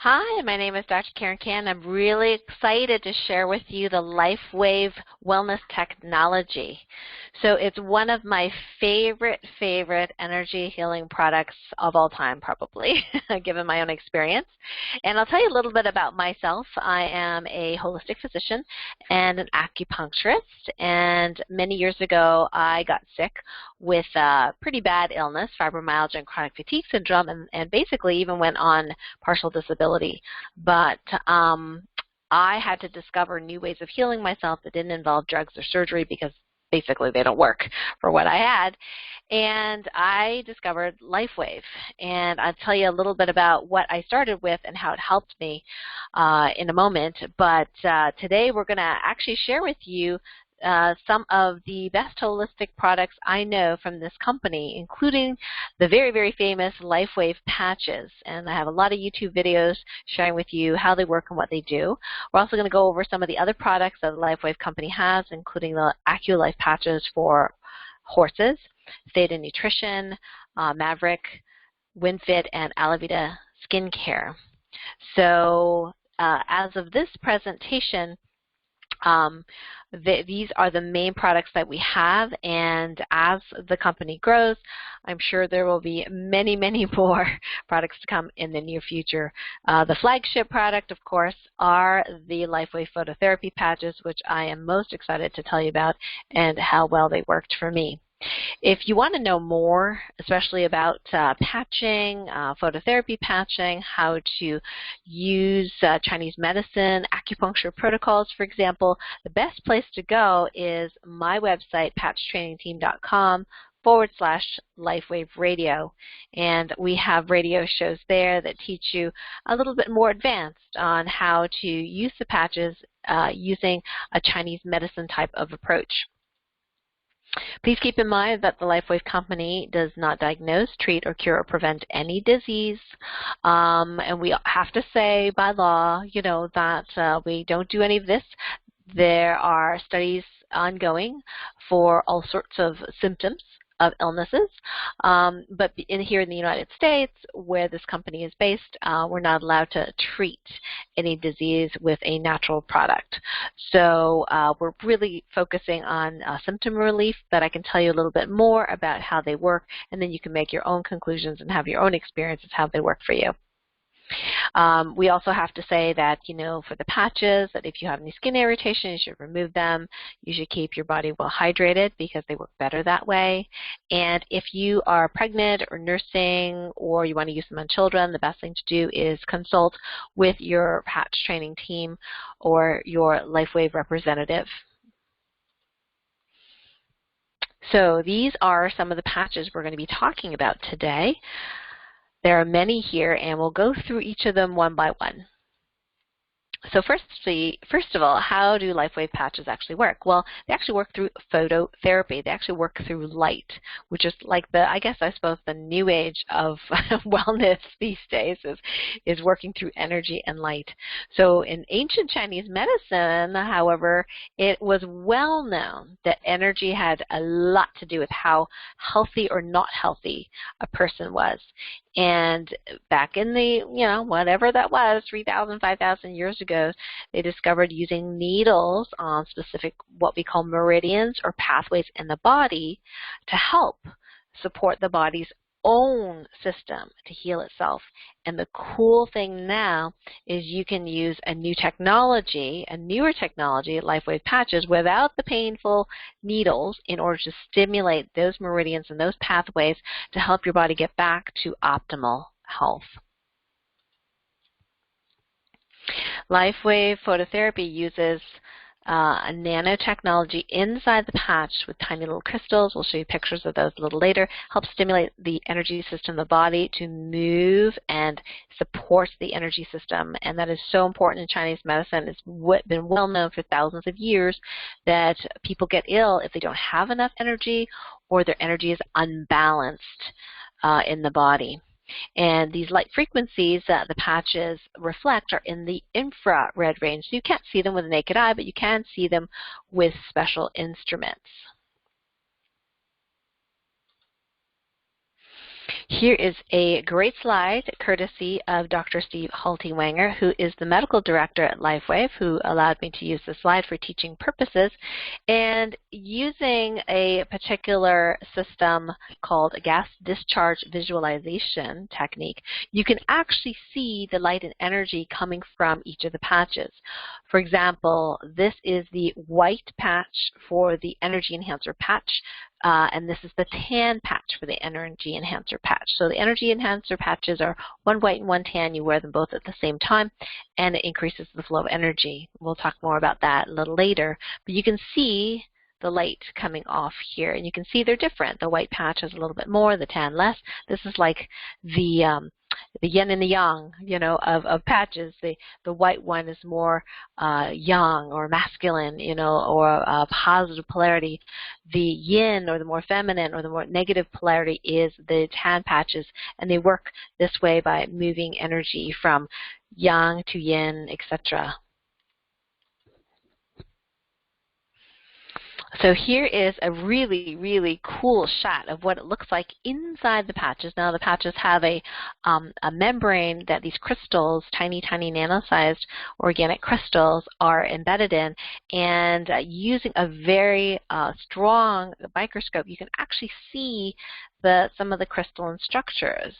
Hi, my name is Dr. Karen Kahn. I'm really excited to share with you the LifeWave wellness technology. So it's one of my favorite energy healing products of all time, probably, given my own experience. And I'll tell you a little bit about myself. I am a holistic physician and an acupuncturist. And many years ago, I got sick with a pretty bad illness, fibromyalgia and chronic fatigue syndrome, and basically even went on partial disability. But I had to discover new ways of healing myself that didn't involve drugs or surgery because basically they don't work for what I had. And I discovered LifeWave. And I'll tell you a little bit about what I started with and how it helped me in a moment. But today we're going to actually share with you some of the best holistic products I know from this company, including the very famous LifeWave patches. And I have a lot of YouTube videos sharing with you how they work and what they do. We're also going to go over some of the other products that the LifeWave company has, including the AccuLife patches for horses, Theta Nutrition, Maveric, WinFit, and Alavita Skincare. So as of this presentation, these are the main products that we have, and as the company grows, I'm sure there will be many more products to come in the near future. The flagship product, of course, are the LifeWave Phototherapy patches, which I am most excited to tell you about and how well they worked for me. If you want to know more, especially about patching, phototherapy patching, how to use Chinese medicine, acupuncture protocols, for example, the best place to go is my website, patchtrainingteam.com/LifeWave Radio. And we have radio shows there that teach you a little bit more advanced on how to use the patches using a Chinese medicine type of approach. Please keep in mind that the LifeWave company does not diagnose, treat, or cure or prevent any disease. And we have to say by law, that we don't do any of this. There are studies ongoing for all sorts of symptoms of illnesses, but here in the United States, where this company is based, we're not allowed to treat any disease with a natural product. So we're really focusing on symptom relief, but I can tell you a little bit more about how they work, and then you can make your own conclusions and have your own experiences how they work for you. We also have to say that, for the patches, that if you have any skin irritation, you should remove them. You should keep your body well hydrated because they work better that way. And if you are pregnant or nursing or you want to use them on children, the best thing to do is consult with your patch training team or your LifeWave representative. So these are some of the patches we're going to be talking about today. There are many here, and we'll go through each of them one by one. So first of all, how do LifeWave patches actually work? Well, they actually work through phototherapy. They actually work through light, which is like I suppose the new age of wellness these days is working through energy and light. So in ancient Chinese medicine, however, it was well known that energy had a lot to do with how healthy or not healthy a person was. And back in the, whatever that was, 3,000, 5,000 years ago, they discovered using needles on specific what we call meridians or pathways in the body to help support the body's own system to heal itself. And the cool thing now is you can use a newer technology, LifeWave patches, without the painful needles in order to stimulate those meridians and those pathways to help your body get back to optimal health. LifeWave Phototherapy uses a nanotechnology inside the patch with tiny little crystals. We'll show you pictures of those a little later. Helps stimulate the energy system of the body to move and support the energy system. And that is so important in Chinese medicine. It's been well known for thousands of years that people get ill if they don't have enough energy or their energy is unbalanced in the body. And these light frequencies that the patches reflect are in the infrared range. So you can't see them with the naked eye, but you can see them with special instruments. Here is a great slide courtesy of Dr. Steve Halti-Wanger, who is the medical director at LifeWave, who allowed me to use the slide for teaching purposes. And using a particular system called a gas discharge visualization technique, you can actually see the light and energy coming from each of the patches. For example, this is the white patch for the energy enhancer patch. And this is the tan patch for the energy enhancer patch. So the energy enhancer patches are one white and one tan. You wear them both at the same time, and it increases the flow of energy. We'll talk more about that a little later. But you can see the light coming off here, and you can see they're different. The white patch has a little bit more, the tan less. This is like the yin and the yang, you know, of patches. The white one is more yang or masculine, you know, or positive polarity. The yin, or the more feminine, or the more negative polarity, is the tan patches, and they work this way by moving energy from yang to yin, etc. So here is a really, really cool shot of what it looks like inside the patches. Now the patches have a membrane that these crystals, tiny, tiny nano-sized organic crystals, are embedded in. And using a very strong microscope, you can actually see some of the crystalline structures.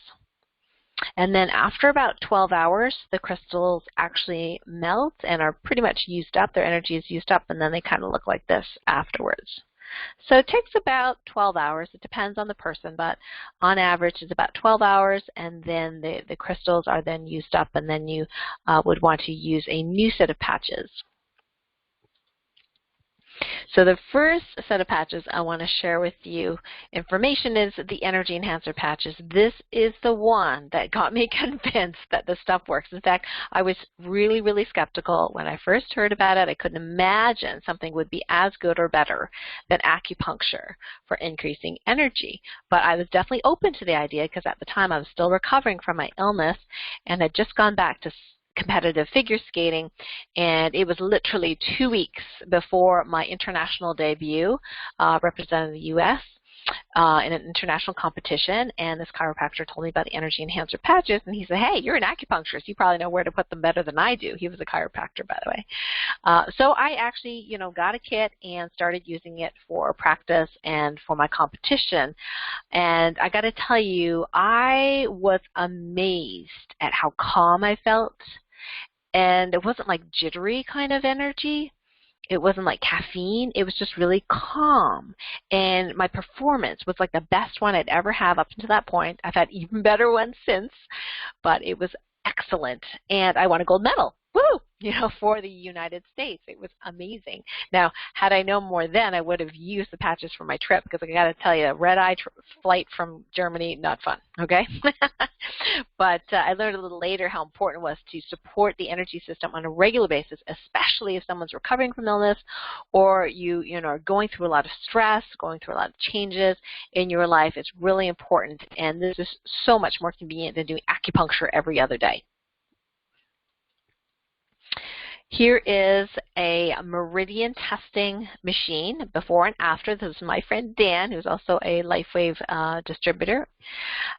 And then after about 12 hours, the crystals actually melt and are pretty much used up. Their energy is used up, and then they kind of look like this afterwards. So it takes about 12 hours. It depends on the person, but on average it's about 12 hours, and then the crystals are then used up, and then you would want to use a new set of patches. So the first set of patches I want to share with you information is the energy enhancer patches. This is the one that got me convinced that this stuff works. In fact, I was really, really skeptical when I first heard about it. I couldn't imagine something would be as good or better than acupuncture for increasing energy. But I was definitely open to the idea because at the time I was still recovering from my illness and had just gone back to competitive figure skating, and it was literally 2 weeks before my international debut representing the U.S. In an international competition, and this chiropractor told me about the energy enhancer patches, and he said, hey, you're an acupuncturist. You probably know where to put them better than I do. He was a chiropractor, by the way. So I actually, you know, got a kit and started using it for practice and for my competition. And I got to tell you, I was amazed at how calm I felt. And it wasn't like jittery kind of energy. It wasn't like caffeine. It was just really calm. And my performance was like the best one I'd ever have up until that point. I've had even better ones since, but it was excellent. And I won a gold medal. Woo! You know, for the United States. It was amazing. Now, had I known more then, I would have used the patches for my trip, because I got to tell you, a red-eye flight from Germany, not fun, okay? But I learned a little later how important it was to support the energy system on a regular basis, especially if someone's recovering from illness, or you know, are going through a lot of stress, going through a lot of changes in your life. It's really important, and this is so much more convenient than doing acupuncture every other day. Here is a meridian testing machine before and after. This is my friend Dan, who's also a LifeWave distributor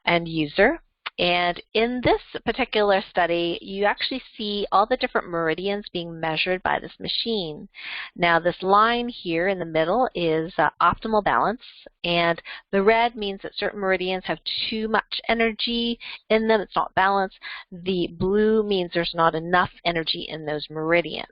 and user. And in this particular study, you actually see all the different meridians being measured by this machine. Now, this line here in the middle is optimal balance, and the red means that certain meridians have too much energy in them. It's not balanced. The blue means there's not enough energy in those meridians.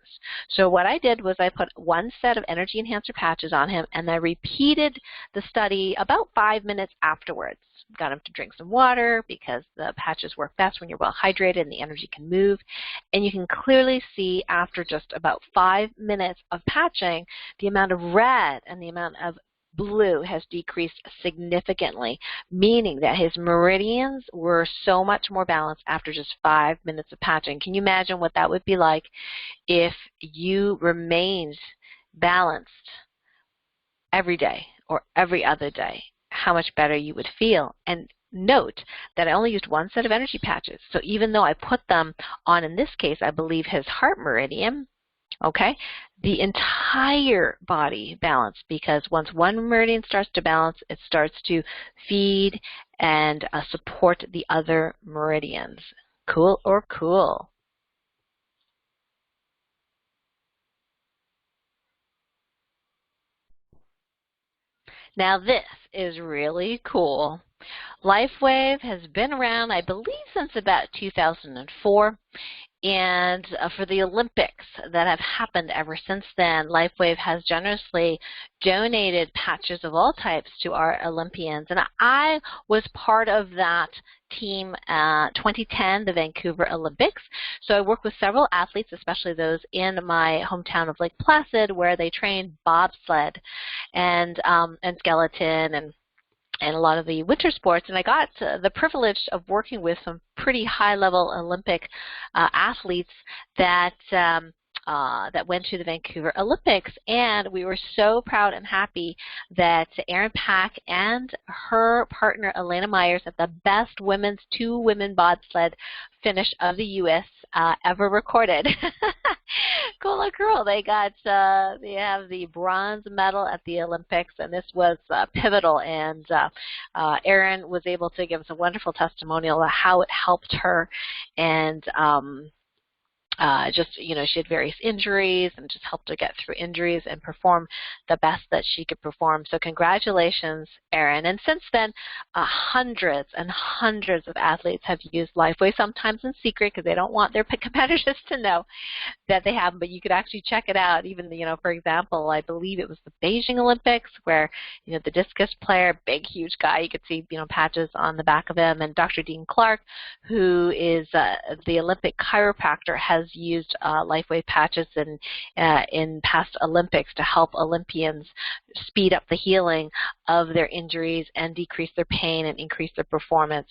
So what I did was I put one set of energy enhancer patches on him, and I repeated the study about 5 minutes afterwards. Got him to drink some water because the patches work best when you're well hydrated and the energy can move. And you can clearly see after just about 5 minutes of patching, the amount of red and the amount of blue has decreased significantly, meaning that his meridians were so much more balanced after just 5 minutes of patching. Can you imagine what that would be like if you remained balanced every day or every other day? How much better you would feel. And note that I only used one set of energy patches. So even though I put them on, in this case, I believe his heart meridian, okay, the entire body balanced, because once one meridian starts to balance, it starts to feed and support the other meridians. Cool or cool? Now this is really cool. LifeWave has been around, I believe, since about 2004. And for the Olympics that have happened ever since then, LifeWave has generously donated patches of all types to our Olympians. And I was part of that team 2010, the Vancouver Olympics. So I worked with several athletes, especially those in my hometown of Lake Placid, where they trained bobsled and skeleton and a lot of the winter sports, and I got the privilege of working with some pretty high-level Olympic athletes that went to the Vancouver Olympics, and we were so proud and happy that Erin Pack and her partner Elena Myers had the best two-women bobsled finish of the U.S. Ever recorded. Cool girl. They have the bronze medal at the Olympics, and this was pivotal. And Erin was able to give us a wonderful testimonial of how it helped her, and she had various injuries and just helped her get through injuries and perform the best that she could perform. So congratulations, Erin. And since then, hundreds and hundreds of athletes have used LifeWave, sometimes in secret because they don't want their competitors to know that they have them, but you could actually check it out. Even, for example, I believe it was the Beijing Olympics where, the discus player, big, huge guy, you could see, patches on the back of him, and Dr. Dean Clark, who is the Olympic chiropractor, has used LifeWave patches in past Olympics to help Olympians speed up the healing of their injuries and decrease their pain and increase their performance.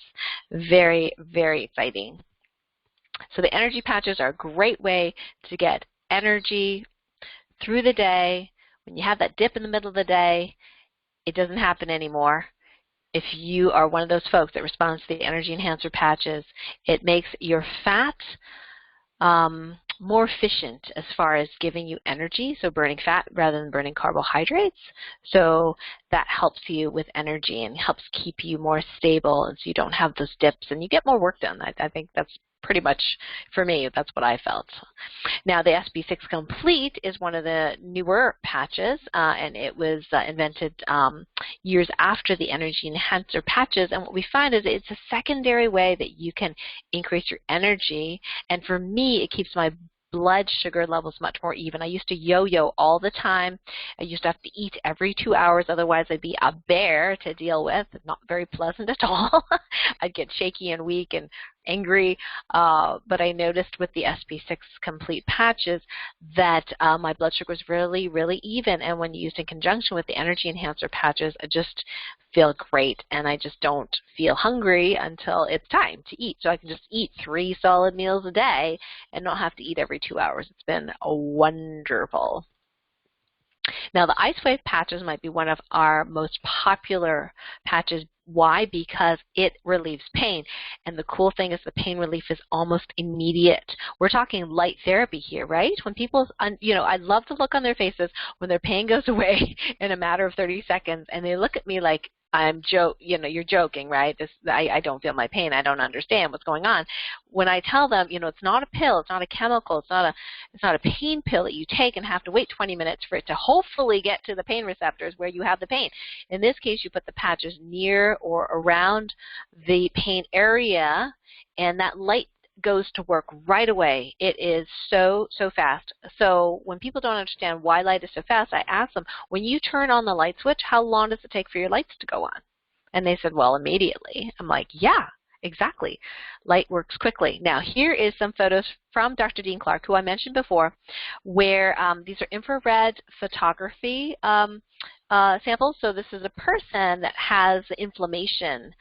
Very, very exciting. So the energy patches are a great way to get energy through the day. When you have that dip in the middle of the day, it doesn't happen anymore. If you are one of those folks that responds to the energy enhancer patches, it makes your fat more efficient as far as giving you energy, so burning fat rather than burning carbohydrates. So that helps you with energy and helps keep you more stable, and so you don't have those dips and you get more work done. I think that's pretty much, for me, that's what I felt. Now, the SP6 Complete is one of the newer patches, and it was invented years after the energy enhancer patches. And what we find is it's a secondary way that you can increase your energy. And for me, it keeps my blood sugar levels much more even. I used to yo-yo all the time. I used to have to eat every 2 hours, otherwise I'd be a bear to deal with. Not very pleasant at all. I'd get shaky and weak and angry, but I noticed with the SP6 Complete patches that my blood sugar was really, really even, and when used in conjunction with the energy enhancer patches, I just feel great, and I just don't feel hungry until it's time to eat. So I can just eat 3 solid meals a day and not have to eat every 2 hours. It's been wonderful. Now, the IceWave patches might be one of our most popular patches. Why? Because it relieves pain. And the cool thing is the pain relief is almost immediate. We're talking light therapy here, right? When people, I love to look on their faces when their pain goes away in a matter of 30 seconds, and they look at me like, you're joking, right? I don't feel my pain. I don't understand what's going on. When I tell them, it's not a pill, it's not a chemical, it's not a pain pill that you take and have to wait 20 minutes for it to hopefully get to the pain receptors where you have the pain. In this case, you put the patches near or around the pain area, and that light goes to work right away. It is so, so fast. So when people don't understand why light is so fast, I ask them, when you turn on the light switch, how long does it take for your lights to go on? And they said, well, immediately. I'm like, yeah, exactly. Light works quickly. Now, here is some photos from Dr. Dean Clark, who I mentioned before, where these are infrared photography samples. So this is a person that has inflammation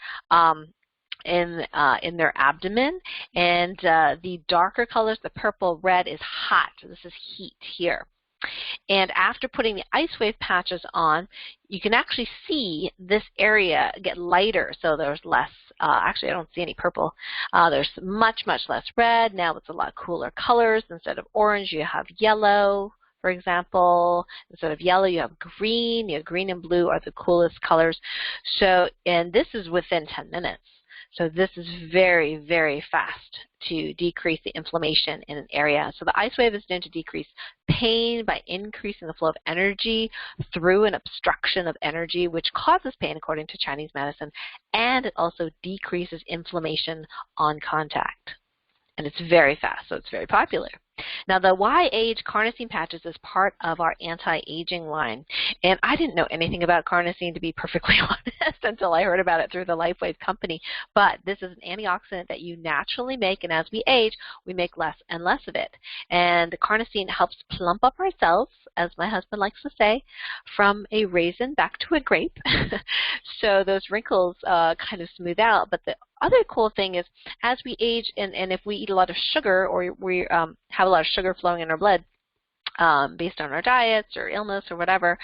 in their abdomen, and the darker colors, the purple, red, is hot. This is heat here. And after putting the IceWave patches on, you can actually see this area get lighter. So there's less, actually I don't see any purple. There's much, much less red. Now it's a lot cooler colors. Instead of orange, you have yellow, for example. Instead of yellow, you have green. You have green and blue are the coolest colors. So, and this is within 10 minutes. So this is very, very fast to decrease the inflammation in an area. So the ice wave is known to decrease pain by increasing the flow of energy through an obstruction of energy, which causes pain according to Chinese medicine, and it also decreases inflammation on contact. And it's very fast, so it's very popular. Now, the Y-Age carnosine patches is part of our anti-aging line. And I didn't know anything about carnosine, to be perfectly honest, until I heard about it through the LifeWave company. But this is an antioxidant that you naturally make, and as we age, we make less and less of it. And the carnosine helps plump up our cells, as my husband likes to say, from a raisin back to a grape. So those wrinkles kind of smooth out. But the other cool thing is, as we age, and if we eat a lot of sugar, or we have a lot of sugar flowing in our blood based on our diets or illness or whatever,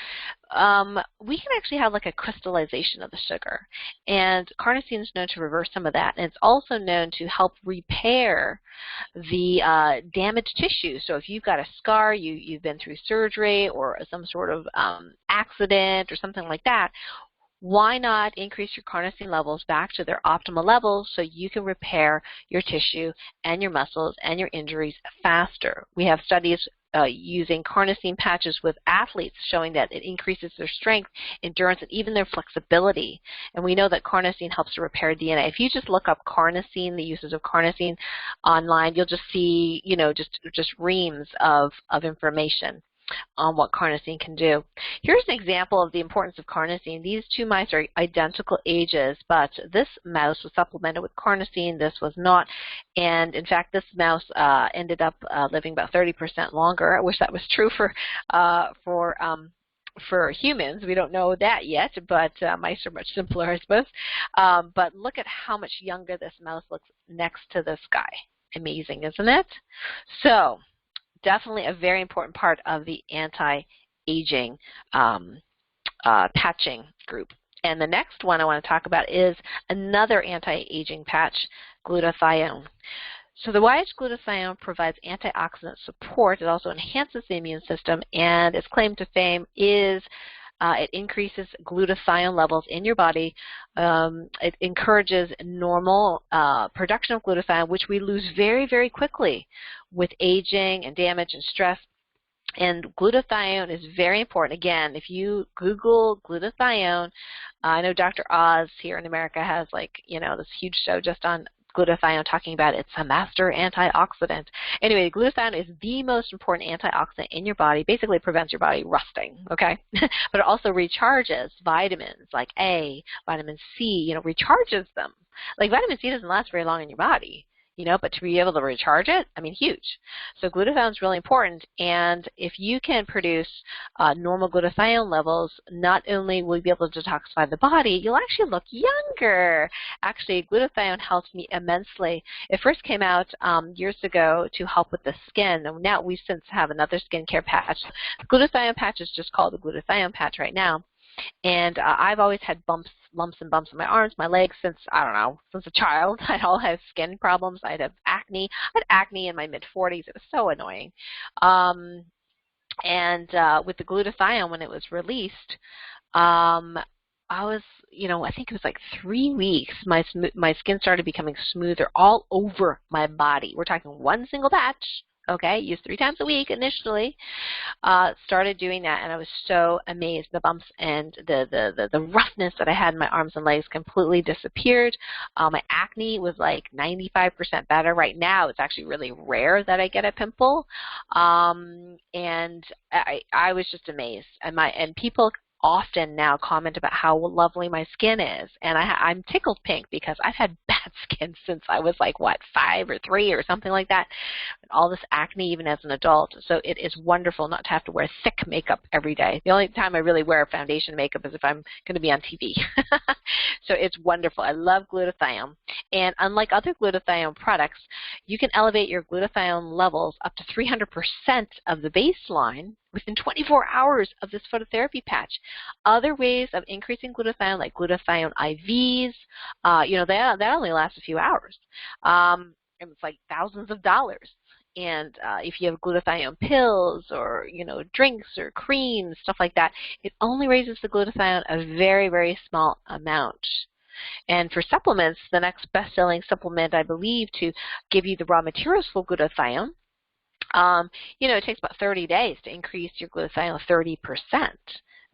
we can actually have like a crystallization of the sugar. And carnosine is known to reverse some of that. And it's also known to help repair the damaged tissue. So if you've got a scar, you've been through surgery or some sort of accident or something like that, why not increase your carnosine levels back to their optimal levels so you can repair your tissue and your muscles and your injuries faster? We have studies using carnosine patches with athletes showing that it increases their strength, endurance, and even their flexibility. And we know that carnosine helps to repair DNA. If you just look up carnosine, the uses of carnosine online, you'll just see, just reams of information on what carnosine can do. Here's an example of the importance of carnosine. These two mice are identical ages, but this mouse was supplemented with carnosine, this was not. And in fact, this mouse ended up living about 30% longer. I wish that was true for humans. We don't know that yet, but mice are much simpler, I suppose. But look at how much younger this mouse looks next to this guy. Amazing, isn't it? So, definitely a very important part of the anti-aging patching group. And the next one I want to talk about is another anti-aging patch, glutathione. So the Y-Age glutathione provides antioxidant support. It also enhances the immune system, and its claim to fame is it increases glutathione levels in your body. It encourages normal production of glutathione, which we lose very, very quickly with aging and damage and stress. And glutathione is very important. Again, if you Google glutathione, I know Dr. Oz here in America has this huge show just on glutathione talking about it's a master antioxidant. Anyway, glutathione is the most important antioxidant in your body. Basically, it prevents your body rusting, okay? But it also recharges vitamins like A, vitamin C, recharges them. Like vitamin C doesn't last very long in your body, but to be able to recharge it, huge. So glutathione is really important, and if you can produce normal glutathione levels, not only will you be able to detoxify the body, you'll actually look younger. Actually, glutathione helps me immensely. It first came out years ago to help with the skin, and now we since have another skincare patch. The glutathione patch is just called the glutathione patch right now. And I've always had lumps and bumps on my arms, my legs since a child. I'd all have skin problems. I'd have acne. I had acne in my mid-40s. It was so annoying. And with the glutathione, when it was released, I was, I think it was like 3 weeks, my skin started becoming smoother all over my body. We're talking one single patch. Okay, used 3 times a week initially. Started doing that, and I was so amazed. The bumps and the roughness that I had in my arms and legs completely disappeared. My acne was like 95% better. Right now, it's actually really rare that I get a pimple, and I was just amazed. And people often now comment about how lovely my skin is, and I'm tickled pink because I've had bad skin since I was 5 or 3 or something like that, and all this acne even as an adult. So it is wonderful not to have to wear thick makeup every day. The only time I really wear foundation makeup is if I'm going to be on TV. So it's wonderful. I love glutathione, and unlike other glutathione products, you can elevate your glutathione levels up to 300% of the baseline within 24 hours of this phototherapy patch. Other ways of increasing glutathione, like glutathione IVs, that only last a few hours. and it's like thousands of dollars. And if you have glutathione pills or, drinks or creams, stuff like that, it only raises the glutathione a very, very small amount. And for supplements, the next best-selling supplement, I believe, to give you the raw materials for glutathione, it takes about 30 days to increase your glutathione 30%.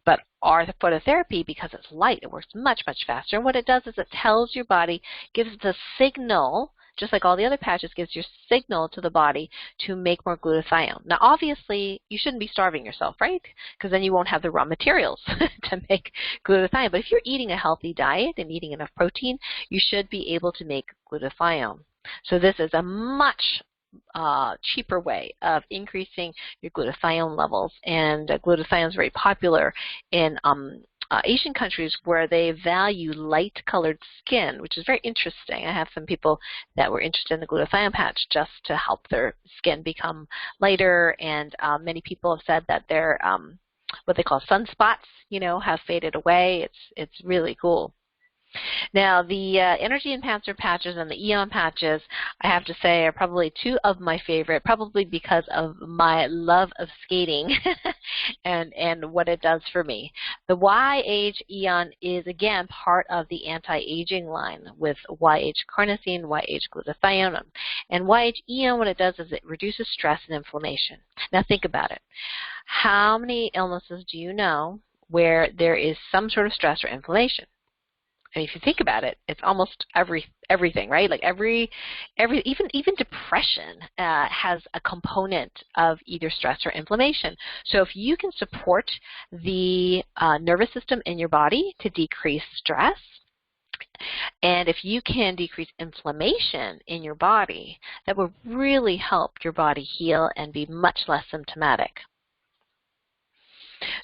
But our phototherapy, because it's light, it works much, much faster. And what it does is it tells your body, gives the signal, just like all the other patches, gives your signal to the body to make more glutathione. Now, obviously, you shouldn't be starving yourself, right? Because then you won't have the raw materials to make glutathione. But if you're eating a healthy diet and eating enough protein, you should be able to make glutathione. So this is a much cheaper way of increasing your glutathione levels. And glutathione is very popular in Asian countries where they value light-colored skin, which is very interesting. I have some people that were interested in the glutathione patch just to help their skin become lighter, and many people have said that their what they call sunspots, have faded away. It's really cool. Now, the Energy Enhancer patches and the Aeon patches, I have to say, are probably two of my favorite, probably because of my love of skating and what it does for me. The Y-Age Aeon is, again, part of the anti-aging line with Y-Age carnosine, Y-Age glutathione. And Y-Age Aeon, what it does is it reduces stress and inflammation. Now, think about it. How many illnesses do you know where there is some sort of stress or inflammation? And if you think about it, it's almost everything, right? Like even depression has a component of either stress or inflammation. So if you can support the nervous system in your body to decrease stress, and if you can decrease inflammation in your body, that will really help your body heal and be much less symptomatic.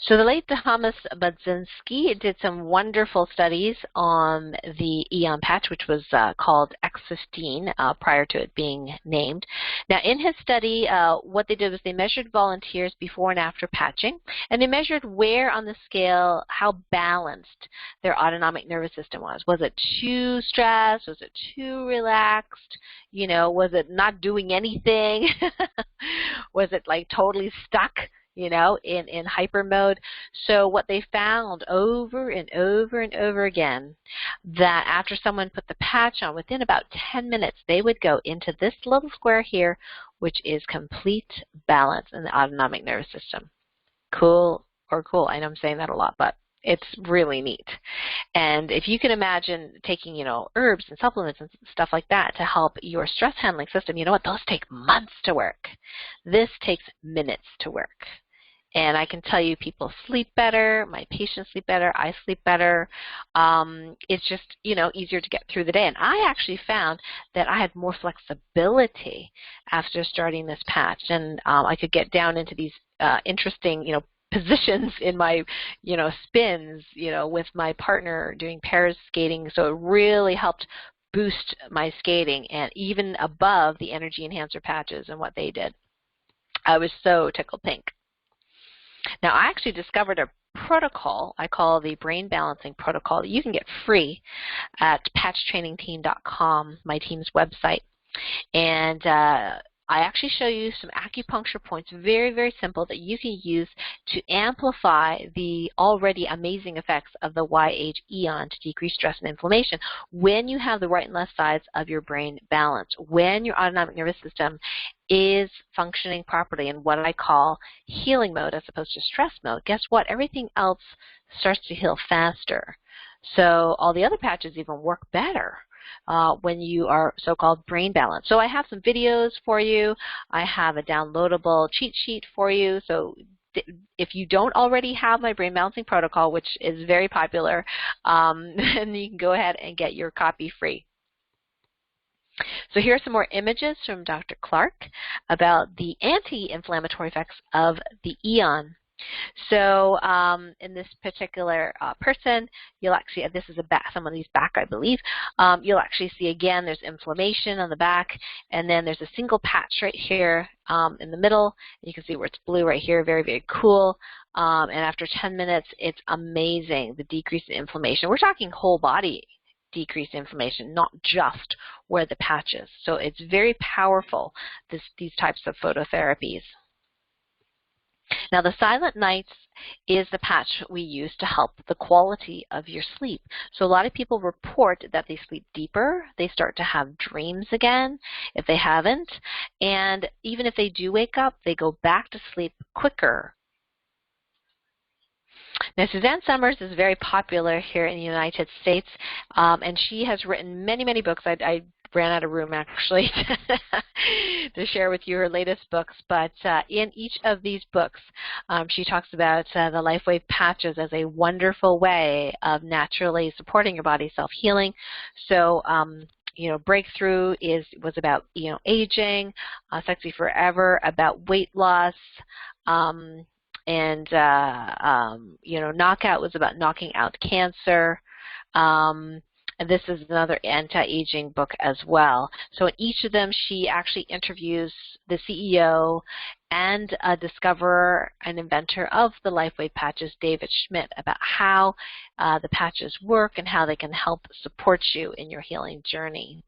So the late Thomas Budzynski did some wonderful studies on the Aeon patch, which was called X15 prior to it being named. Now, in his study, what they did was they measured volunteers before and after patching, and they measured where on the scale, how balanced their autonomic nervous system was. Was it too stressed? Was it too relaxed? Was it not doing anything? Was it like totally stuck? In hyper mode. So what they found over and over and over again, that after someone put the patch on, within about 10 minutes, they would go into this little square here, which is complete balance in the autonomic nervous system. Cool or cool. I know I'm saying that a lot, but it's really neat. And if you can imagine taking, herbs and supplements and stuff like that to help your stress handling system, you know what? Those take months to work. This takes minutes to work. And I can tell you people sleep better, my patients sleep better, I sleep better. It's just, easier to get through the day. And I actually found that I had more flexibility after starting this patch. And I could get down into these interesting, positions in my, spins, with my partner doing pairs skating. So it really helped boost my skating, and even above the Energy Enhancer patches and what they did. I was so tickled pink. Now, I actually discovered a protocol I call the Brain Balancing Protocol that you can get free at patchtrainingteam.com, my team's website. And I actually show you some acupuncture points, very, very simple, that you can use to amplify the already amazing effects of the Y-Age Aeon to decrease stress and inflammation when you have the right and left sides of your brain balanced, when your autonomic nervous system is functioning properly in what I call healing mode as opposed to stress mode. Guess what? Everything else starts to heal faster. So all the other patches even work better when you are so-called brain balanced. So I have some videos for you. I have a downloadable cheat sheet for you. So if you don't already have my brain balancing protocol, which is very popular, then you can go ahead and get your copy free. So here are some more images from Dr. Clark about the anti-inflammatory effects of the Aeon. So in this particular person, you'll actually, this is somebody's back, I believe, you'll actually see again there's inflammation on the back, and then there's a single patch right here in the middle. You can see where it's blue right here, very, very cool. And after 10 minutes, it's amazing, the decrease in inflammation. We're talking whole body decrease inflammation, not just where the patch is. So it's very powerful, these types of phototherapies. Now, the silent nights is the patch we use to help the quality of your sleep. So a lot of people report that they sleep deeper, they start to have dreams again if they haven't, and even if they do wake up, they go back to sleep quicker. Now, Suzanne Summers is very popular here in the United States, and she has written many, many books. I ran out of room, actually, to share with you her latest books, but in each of these books, she talks about the LifeWave patches as a wonderful way of naturally supporting your body's self-healing. So, you know, Breakthrough was about, you know, aging, Sexy Forever, about weight loss, and you know, Knockout was about knocking out cancer. And this is another anti-aging book as well. So in each of them, she actually interviews the CEO and a discoverer and inventor of the LifeWave patches, David Schmidt, about how the patches work and how they can help support you in your healing journey.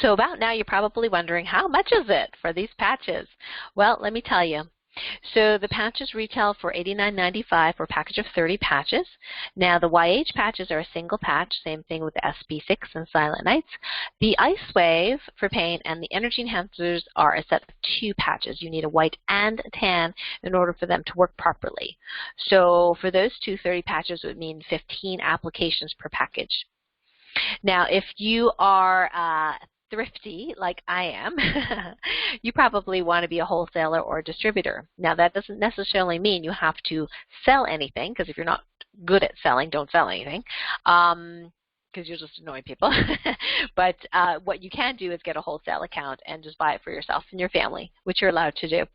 So about now, you're probably wondering, how much is it for these patches? Well, let me tell you. So the patches retail for $89.95 for a package of 30 patches. Now the Y-Age patches are a single patch, same thing with the SP6 and Silent Nights. The Ice Wave for pain and the Energy Enhancers are a set of 2 patches. You need a white and a tan in order for them to work properly. So for those 30 patches, it would mean 15 applications per package. Now, if you are thrifty like I am, you probably want to be a wholesaler or a distributor. Now, that doesn't necessarily mean you have to sell anything, because if you're not good at selling, don't sell anything, because you'll just annoy people. But what you can do is get a wholesale account and just buy it for yourself and your family, which you're allowed to do.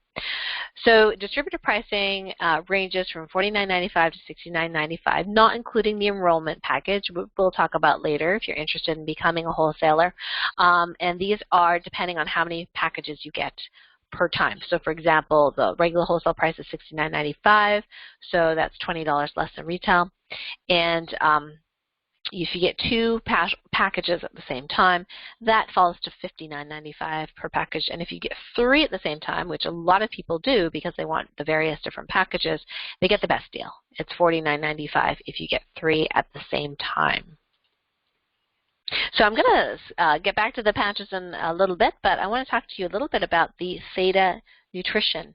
So distributor pricing ranges from $49.95 to $69.95, not including the enrollment package, we'll talk about later if you're interested in becoming a wholesaler. And these are depending on how many packages you get per time. So for example, the regular wholesale price is $69.95, so that's $20 less than retail. And if you get 2 packages at the same time, that falls to $59.95 per package. And if you get 3 at the same time, which a lot of people do because they want the various different packages, they get the best deal. It's $49.95 if you get 3 at the same time. So I'm going to get back to the patches in a little bit, but I want to talk to you a little bit about the Theta nutrition.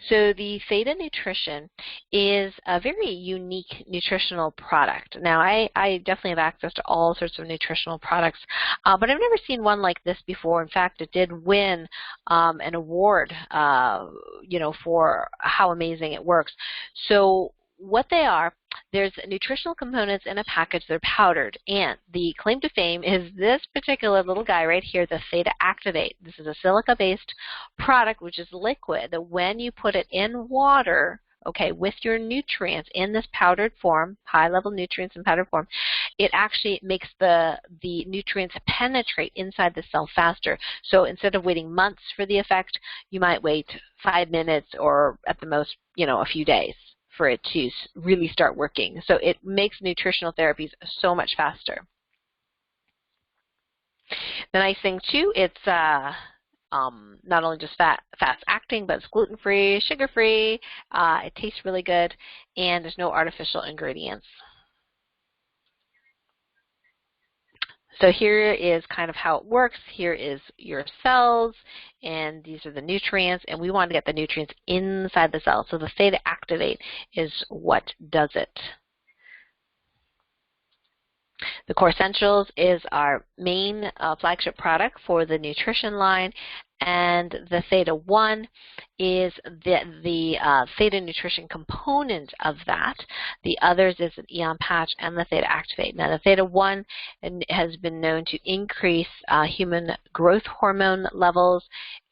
So the Theta nutrition is a very unique nutritional product. Now, I definitely have access to all sorts of nutritional products, but I've never seen one like this before. In fact, it did win an award, you know, for how amazing it works. So what they are, there's nutritional components in a package. They're powdered, and the claim to fame is this particular little guy right here, the Theta Activate. This is a silica-based product, which is liquid, that when you put it in water, okay, with your nutrients in this powdered form, high-level nutrients in powdered form, it actually makes the nutrients penetrate inside the cell faster. So instead of waiting months for the effect, you might wait 5 minutes or at the most, you know, a few days for it to really start working. So it makes nutritional therapies so much faster. The nice thing too, it's not only just fast acting, but it's gluten-free, sugar-free, it tastes really good, and there's no artificial ingredients. So here is kind of how it works. Here is your cells, and these are the nutrients, and we want to get the nutrients inside the cell. So the Theta Activate is what does it. The Core Essentials is our main flagship product for the nutrition line, and the Theta 1 is the Theta nutrition component of that. The others is an Aeon patch and the Theta Activate. Now the Theta 1 has been known to increase human growth hormone levels,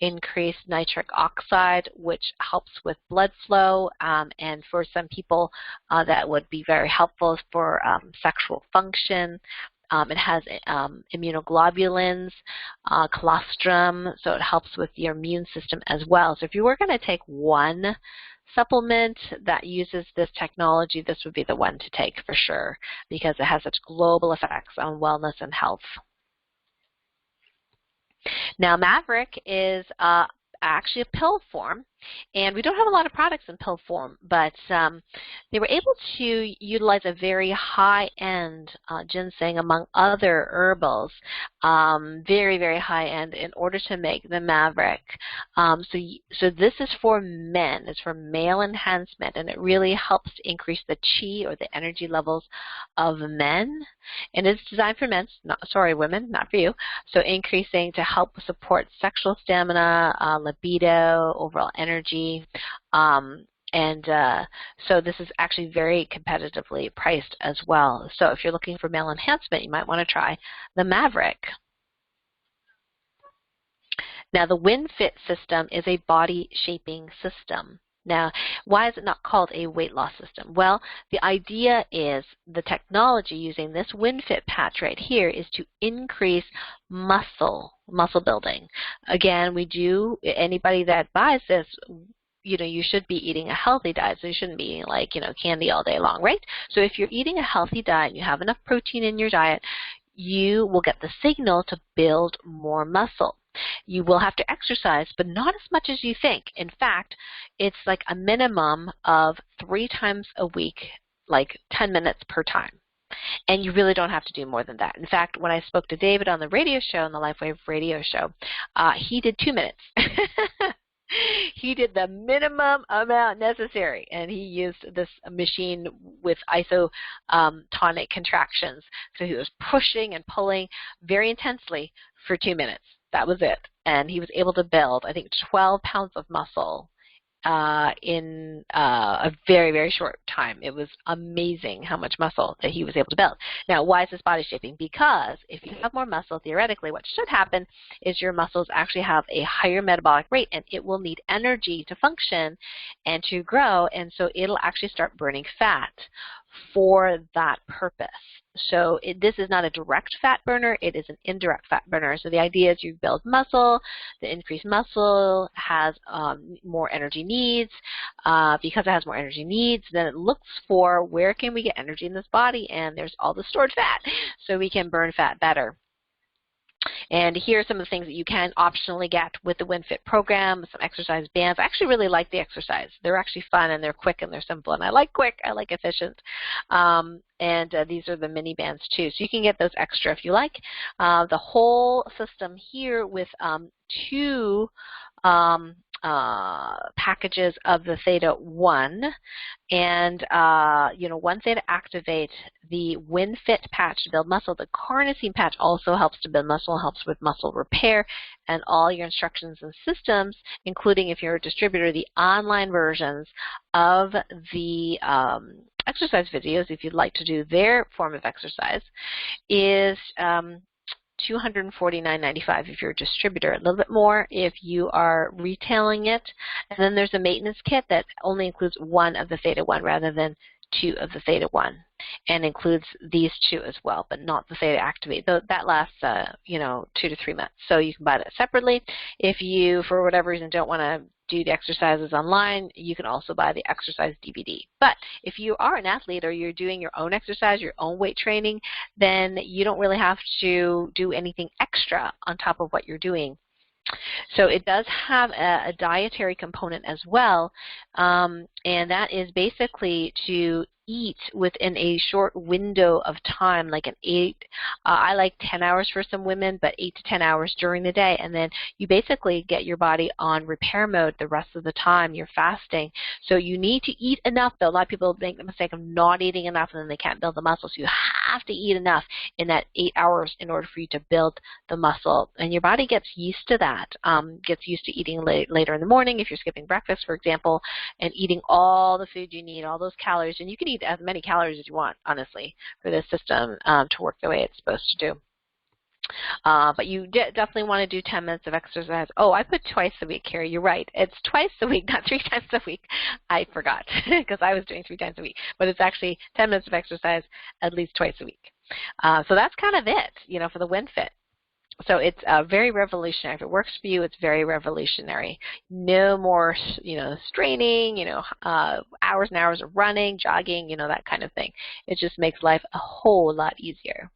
increase nitric oxide, which helps with blood flow, and for some people that would be very helpful for sexual function. It has immunoglobulins, colostrum, so it helps with your immune system as well. So if you were going to take one supplement that uses this technology, this would be the one to take for sure, because it has such global effects on wellness and health. Now, Maveric is actually a pill form, and we don't have a lot of products in pill form, but they were able to utilize a very high-end ginseng among other herbals, very, very high-end, in order to make the Maveric. So this is for men. It's for male enhancement, and it really helps to increase the chi, or the energy levels of men. And it's designed for men, women, not for you. So increasing to help support sexual stamina, libido, overall energy. So this is actually very competitively priced as well. So if you're looking for male enhancement, you might want to try the Maveric. Now, the WinFit system is a body shaping system. Now, why is it not called a weight loss system? Well, the idea is the technology using this WinFit patch right here is to increase muscle building. Again, anybody that buys this, you should be eating a healthy diet, so you shouldn't be eating like, candy all day long, right? So if you're eating a healthy diet and you have enough protein in your diet, you will get the signal to build more muscle. You will have to exercise, but not as much as you think. In fact, it's like a minimum of 3 times a week, like 10 minutes per time. And you really don't have to do more than that. In fact, when I spoke to David on the radio show, on the LifeWave radio show, he did 2 minutes. He did the minimum amount necessary, and he used this machine with isotonic contractions. So he was pushing and pulling very intensely for 2 minutes. That was it. And he was able to build, I think, 12 pounds of muscle in a very, very short time. It was amazing how much muscle that he was able to build. Now, why is this body shaping? Because if you have more muscle, theoretically, what should happen is your muscles actually have a higher metabolic rate, and it will need energy to function and to grow, and so it'll actually start burning fat for that purpose. So this is not a direct fat burner, it is an indirect fat burner. So the idea is you build muscle, the increased muscle has more energy needs. Because it has more energy needs, then it looks for where can we get energy in this body, and there's all the stored fat, so we can burn fat better. And here are some of the things that you can optionally get with the WinFit program, some exercise bands. I actually really like the exercise. They're actually fun, and they're quick, and they're simple. And I like quick. I like efficient. These are the mini bands, too. So you can get those extra if you like. The whole system here with 2 packages of the Theta 1, and one Theta activate, the WinFit patch to build muscle. The carnosine patch also helps to build muscle, helps with muscle repair, and all your instructions and systems, including if you're a distributor, the online versions of the exercise videos, if you'd like to do their form of exercise, is $249.95 if you're a distributor, a little bit more if you are retailing it. And then there's a maintenance kit that only includes 1 of the Theta 1 rather than 2 of the Theta 1, and includes these 2 as well, but not the Theta Activate. That lasts 2 to 3 months. So you can buy that separately. If you, for whatever reason, don't want to do the exercises online, you can also buy the exercise DVD. But if you are an athlete or you're doing your own exercise, your own weight training, then you don't really have to do anything extra on top of what you're doing. So it does have a dietary component as well, and that is basically to eat within a short window of time, like I like 10 hours for some women, but 8 to 10 hours during the day, and then you basically get your body on repair mode the rest of the time. You're fasting. So you need to eat enough, though. A lot of people make the mistake of not eating enough, and then they can't build the muscle. So you have to eat enough in that 8 hours in order for you to build the muscle, and your body gets used to that, gets used to eating later in the morning if you're skipping breakfast, for example, and eating all the food you need, all those calories, and you can eat as many calories as you want, honestly, for this system to work the way it's supposed to do. But you definitely want to do 10 minutes of exercise. Oh, I put twice a week here. You're right. It's twice a week, not 3 times a week. I forgot because I was doing 3 times a week. But it's actually 10 minutes of exercise at least twice a week. So that's kind of it, for the WinFit. So it's very revolutionary. If it works for you, it's very revolutionary. No more, straining, hours and hours of running, jogging, that kind of thing. It just makes life a whole lot easier.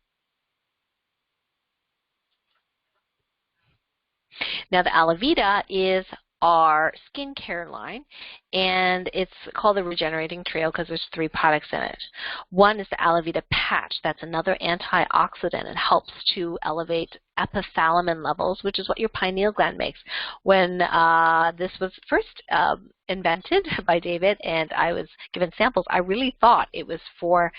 Now the Alavita is our skincare line, and it's called the Regenerating Trail because there's 3 products in it. One is the Alavita patch. That's another antioxidant. It helps to elevate epithalamin levels, which is what your pineal gland makes. When this was first invented by David and I was given samples, I really thought it was for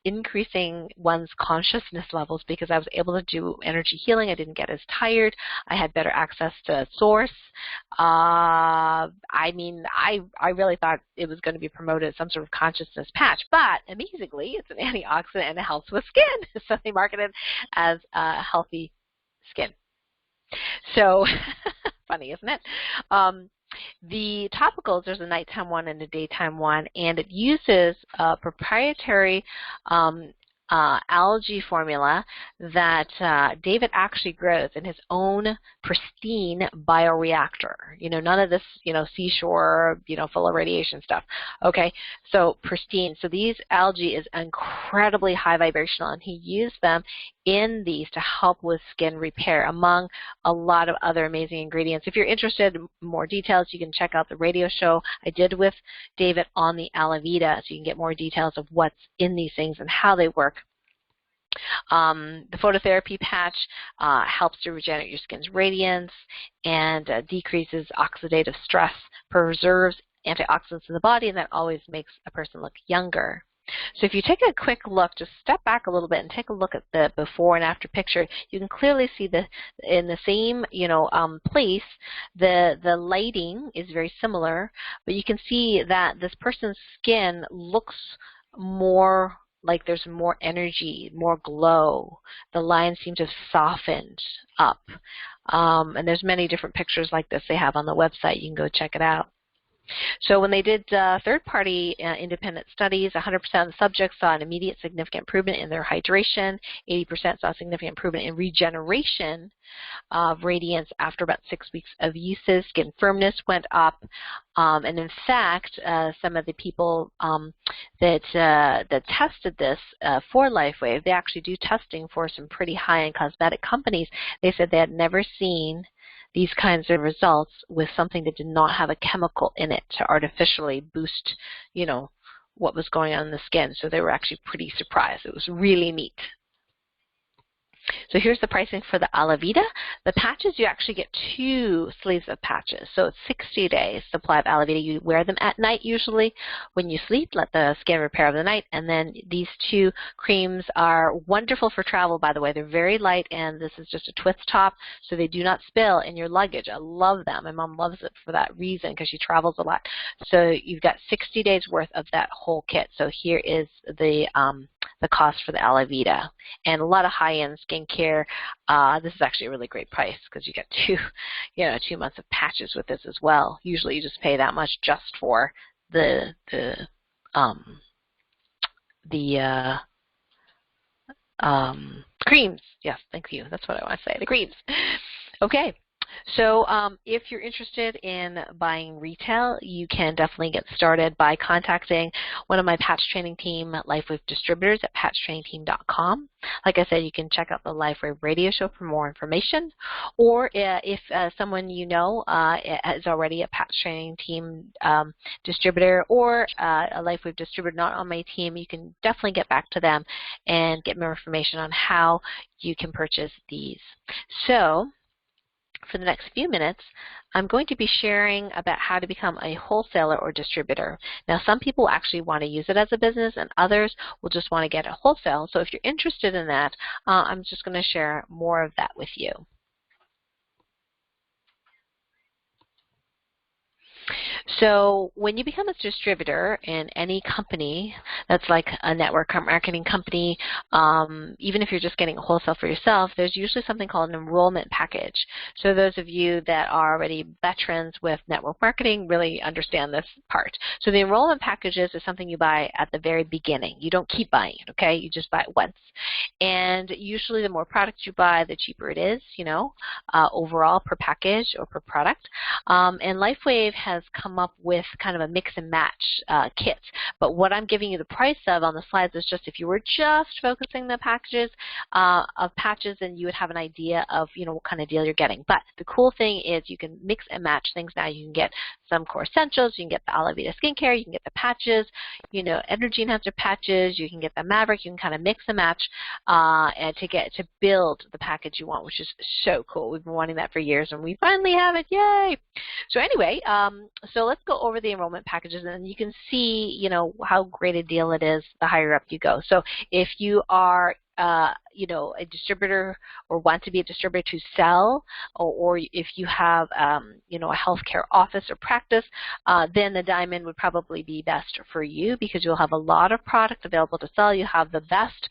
increasing one's consciousness levels because I was able to do energy healing. I didn't get as tired. I had better access to source. I really thought it was going to be promoted as some sort of consciousness patch, but amazingly, it's an antioxidant and it helps with skin. So they market it as healthy skin. So funny, isn't it? The topicals, there's a nighttime one and a daytime one, and it uses a proprietary algae formula that David actually grows in his own pristine bioreactor. None of this, seashore, full of radiation stuff. Okay, so pristine. So these algae is incredibly high vibrational, and he used them in these to help with skin repair, among a lot of other amazing ingredients. If you're interested in more details, you can check out the radio show I did with David on the Alavita, so you can get more details of what's in these things and how they work. The phototherapy patch helps to regenerate your skin's radiance and decreases oxidative stress, preserves antioxidants in the body, and that always makes a person look younger. So if you take a quick look, just step back a little bit and take a look at the before and after picture, you can clearly see in the same place, the lighting is very similar, but you can see that this person's skin looks more like there's more energy, more glow. The lines seem to have softened up. And there's many different pictures like this they have on the website. You can go check it out. So when they did third-party independent studies, 100% of the subjects saw an immediate significant improvement in their hydration. 80% saw a significant improvement in regeneration of radiance after about 6 weeks of uses. Skin firmness went up. And in fact, some of the people that tested this for LifeWave, they actually do testing for some pretty high-end cosmetic companies. They said they had never seen these kinds of results with something that did not have a chemical in it to artificially boost, what was going on in the skin. So they were actually pretty surprised. It was really neat. So here's the pricing for the Alavita. The patches, you actually get 2 sleeves of patches. So it's 60 days supply of Alavita. You wear them at night usually when you sleep, let the skin repair over the night. And then these 2 creams are wonderful for travel, by the way. They're very light, and this is just a twist top, so they do not spill in your luggage. I love them. My mom loves it for that reason because she travels a lot. So you've got 60 days worth of that whole kit. So here is the cost for the Alavita, and a lot of high-end skincare. This is actually a really great price because you get 2 months of patches with this as well. Usually you just pay that much just for the creams. Yes, thank you. That's what I want to say, the creams. Okay. So if you're interested in buying retail, you can definitely get started by contacting one of my patch training team LifeWave distributors at patchtrainingteam.com. Like I said, you can check out the LifeWave radio show for more information. Or if someone you know is already a patch training team distributor or a LifeWave distributor not on my team, you can definitely get back to them and get more information on how you can purchase these. So for the next few minutes, I'm going to be sharing about how to become a wholesaler or distributor. Now, some people actually want to use it as a business, and others will just want to get a wholesale. So if you're interested in that, I'm just going to share more of that with you. So when you become a distributor in any company, that's like a network marketing company. Even if you're just getting a wholesale for yourself, there's usually something called an enrollment package. So those of you that are already veterans with network marketing really understand this part. So the enrollment packages is something you buy at the very beginning. You don't keep buying it, okay? You just buy it once. And usually the more products you buy, the cheaper it is, overall per package or per product. And LifeWave has come up with kind of a mix and match kit. But what I'm giving you the price of on the slides is just if you were just focusing the packages of patches, then you would have an idea of what kind of deal you're getting. But the cool thing is you can mix and match things now. You can get some core essentials, you can get the aloe vera skincare, you can get the patches, energy enhancer patches, you can get the Maveric. You can kind of mix and match and to build the package you want, which is so cool. We've been wanting that for years and we finally have it. Yay! So anyway, so let's go over the enrollment packages, and you can see how great a deal it is the higher up you go. So if you are a distributor or want to be a distributor to sell, or if you have a healthcare office or practice, then the diamond would probably be best for you because you'll have a lot of product available to sell. You have the best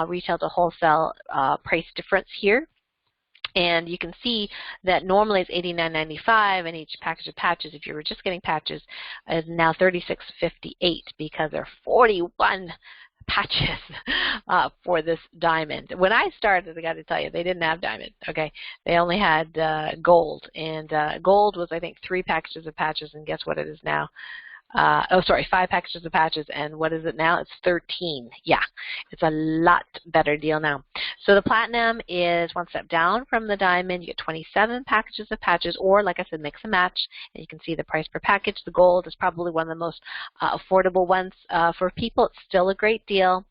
retail to wholesale price difference here. And you can see that normally it's $89.95, and each package of patches, if you were just getting patches, is now $36.58 because there are 41 patches for this diamond. When I started, I got to tell you, they didn't have diamond, okay? They only had gold, and gold was, I think, 3 packages of patches, and guess what it is now? 5 packages of patches, and what is it now? It's 13. Yeah, it's a lot better deal now. So the platinum is one step down from the diamond. You get 27 packages of patches, or like I said, mix and match, and you can see the price per package. The gold is probably one of the most affordable ones for people. It's still a great deal.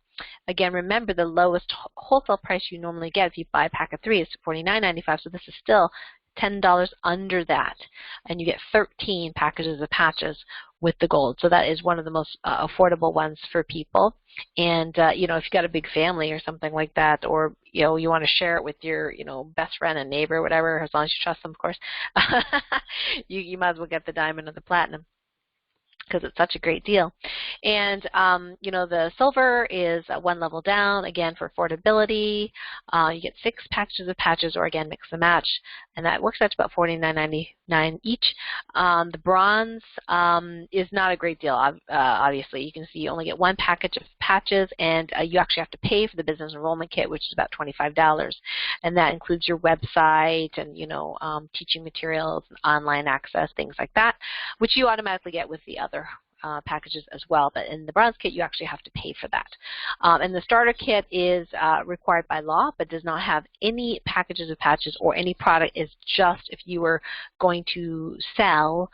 Again, remember the lowest wholesale price you normally get if you buy a pack of 3 is $49.95, so this is still $10 under that, and you get 13 packages of patches with the gold. So that is one of the most affordable ones for people. And if you've got a big family or something like that, or you want to share it with your best friend and neighbor, whatever, as long as you trust them, of course, you might as well get the diamond or the platinum, because it's such a great deal. And, the silver is one level down, again, for affordability. You get 6 packages of patches, or again, mix and match, and that works out to about $49.99 each. The bronze is not a great deal, obviously. You can see you only get 1 package of patches, and you actually have to pay for the business enrollment kit, which is about $25. And that includes your website and, teaching materials, and online access, things like that, which you automatically get with the other packages as well. But in the bronze kit, you actually have to pay for that. And the starter kit is required by law, but does not have any packages of patches or any product. It's just if you were going to sell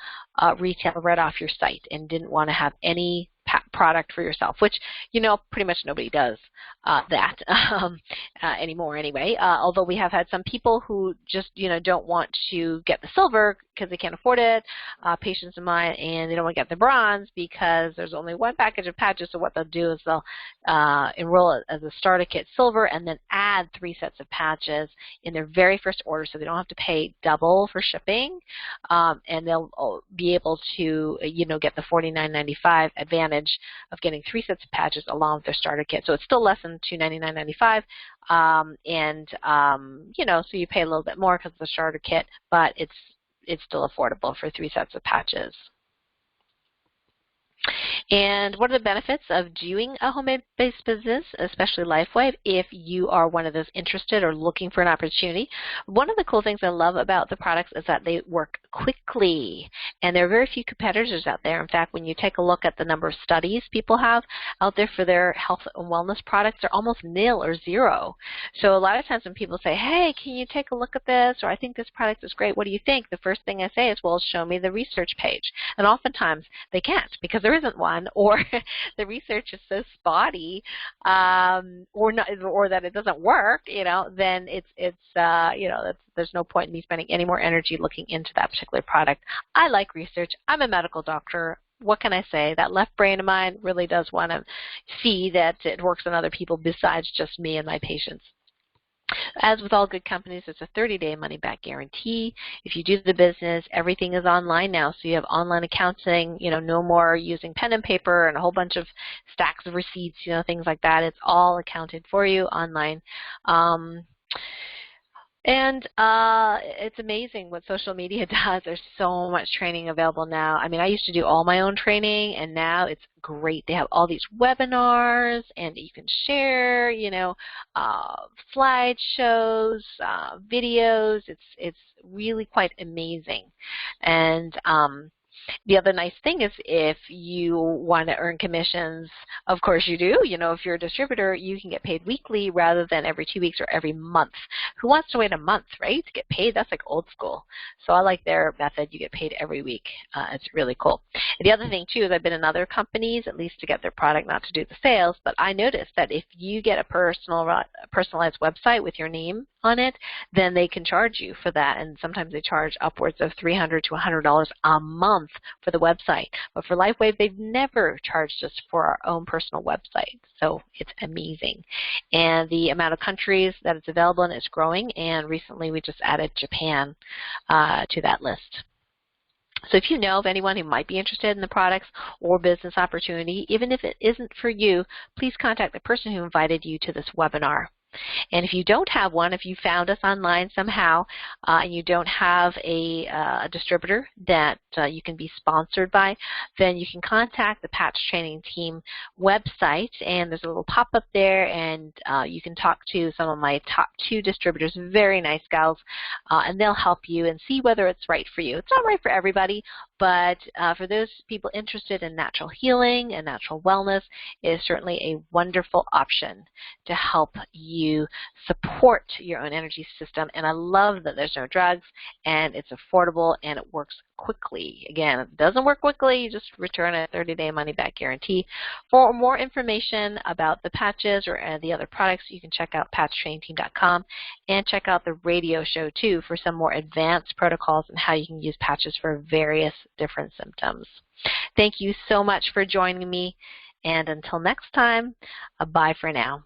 retail right off your site and didn't want to have any product for yourself, which pretty much nobody does that anymore anyway, although we have had some people who just don't want to get the silver because they can't afford it, patients of mine, and they don't want to get the bronze because there's only 1 package of patches. So what they'll do is they'll enroll it as a starter kit silver and then add 3 sets of patches in their very first order, so they don't have to pay double for shipping, and they'll be able to get the $49.95 advantage of getting 3 sets of patches along with their starter kit. So it's still less than $299.95, so you pay a little bit more because of the starter kit, but it's still affordable for 3 sets of patches. And what are the benefits of doing a home-based business, especially LifeWave, if you are one of those interested or looking for an opportunity? One of the cool things I love about the products is that they work quickly, and there are very few competitors out there. In fact, when you take a look at the number of studies people have out there for their health and wellness products, they're almost nil or 0. So a lot of times when people say, hey, can you take a look at this, or I think this product is great, what do you think? The first thing I say is, well, show me the research page. And oftentimes they can't because there isn't one, or the research is so spotty, or that it doesn't work, then there's no point in me spending any more energy looking into that particular product. I like research. I'm a medical doctor. What can I say? That left brain of mine really does want to see that it works on other people besides just me and my patients. As with all good companies, it's a 30-day money-back guarantee. If you do the business, everything is online now, so you have online accounting, no more using pen and paper and a whole bunch of stacks of receipts, things like that. It's all accounted for you online. And it's amazing what social media does. There's so much training available now. I mean, I used to do all my own training, and now it's great. They have all these webinars, and you can share, slideshows, videos. It's really quite amazing. And the other nice thing is if you want to earn commissions, of course you do. If you're a distributor, you can get paid weekly rather than every 2 weeks or every month. Who wants to wait a month, right, to get paid? That's like old school. So I like their method. You get paid every week. It's really cool. And the other thing, too, is I've been in other companies, at least to get their product, not to do the sales, but I noticed that if you get a personalized website with your name on it, then they can charge you for that. And sometimes they charge upwards of $300 to $100 a month for the website. But for LifeWave, they've never charged us for our own personal website. So it's amazing. And the amount of countries that it's available in is growing, and recently we just added Japan to that list. So if you know of anyone who might be interested in the products or business opportunity, even if it isn't for you, please contact the person who invited you to this webinar. And if you don't have one, if you found us online somehow and you don't have a distributor that you can be sponsored by, then you can contact the Patch Training Team website, and there's a little pop-up there, and you can talk to some of my top 2 distributors, very nice gals, and they'll help you and see whether it's right for you. It's not right for everybody, but for those people interested in natural healing and natural wellness, it is certainly a wonderful option to help you support your own energy system. And I love that there's no drugs, and it's affordable, and it works quickly. Again, if it doesn't work quickly, you just return a 30-day money-back guarantee. For more information about the patches or the other products, you can check out patchtrainingteam.com and check out the radio show, too, for some more advanced protocols and how you can use patches for various different symptoms. Thank you so much for joining me, and until next time, bye for now.